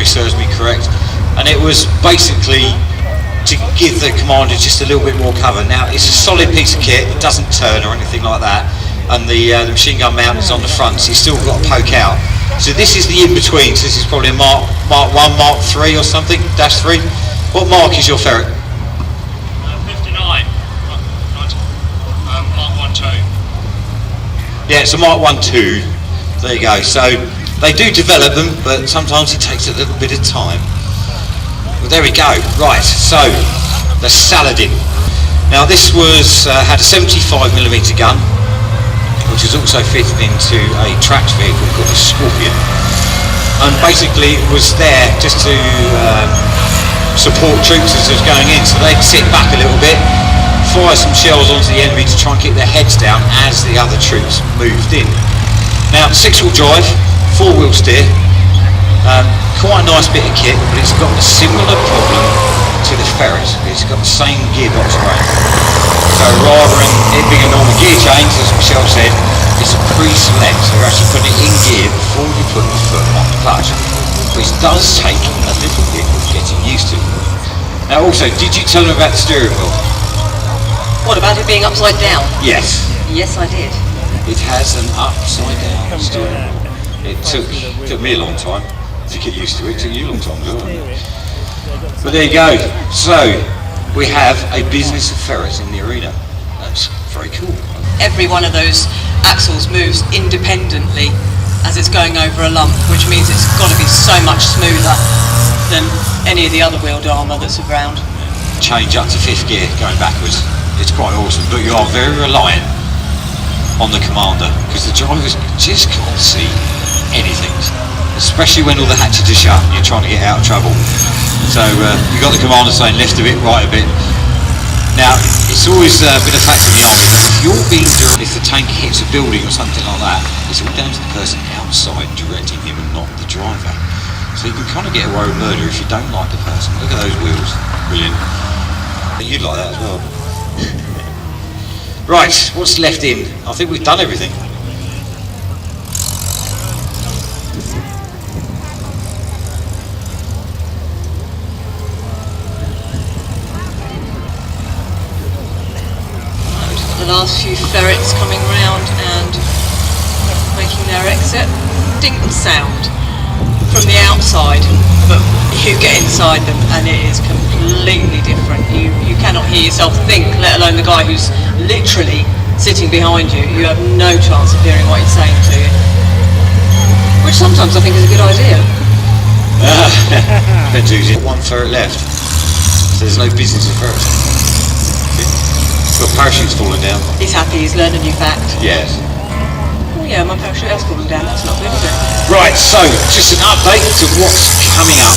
memory serves me correct, and it was basically to give the commander just a little bit more cover. Now it's a solid piece of kit, it doesn't turn or anything like that, and the machine gun mount is on the front, so you've still got to poke out. So this is the in-between, so this is probably a Mark 1, Mark 3 or something, dash 3. What mark is your ferret? 59, Mark 1 2. Yeah, it's a Mark 1 2, there you go. So they do develop them, but sometimes it takes a little bit of time. Well, there we go. Right, so the Saladin. Now this was had a 75mm gun, which was also fitted into a tracked vehicle called a Scorpion, and basically it was there just to support troops as it was going in. So they'd sit back a little bit, fire some shells onto the enemy to try and keep their heads down as the other troops moved in. Now 6-wheel drive, 4-wheel steer. Quite a nice bit of kit, but it's got a similar problem to the Ferret. It's got the same gearbox range. So rather than it being a normal gear change, as Michelle said, it's a pre-select. So you're actually putting it in gear before you put the foot on the clutch, which does take a little bit of getting used to. Now also, did you tell them about the steering wheel? What about it being upside down? Yes. Yes, I did. It has an upside down steering wheel. It took me a long time to get used to it. It took you a long time as well. But there you go. So we have a business of ferrets in the arena. That's very cool. Every one of those axles moves independently as it's going over a lump, which means it's got to be so much smoother than any of the other wheeled armour that's around. Change up to 5th gear going backwards. It's quite awesome, but you are very reliant on the commander because the drivers just can't see anything, especially when all the hatches are shut and you're trying to get out of trouble. So you've got the commander saying left a bit, right a bit. Now it's always been a fact in the army that if you're being if the tank hits a building or something like that, it's all down to the person outside directing him and not the driver. So you can kind of get away with murder if you don't like the person. Look at those wheels, brilliant. You'd like that as well. Right, what's left in? I think we've done everything. The last few ferrets coming round and making their exit. Dink sound from the outside, but you get inside them and it is completely different. You cannot hear yourself think, let alone the guy who's literally sitting behind you. You have no chance of hearing what he's saying to you, which sometimes I think is a good idea. One ferret left, so there's no business of ferrets. Your parachute's fallen down. He's happy, he's learned a new fact. Yes. Oh yeah, my parachute has fallen down, that's not good, is it? Right, so just an update to what's coming up.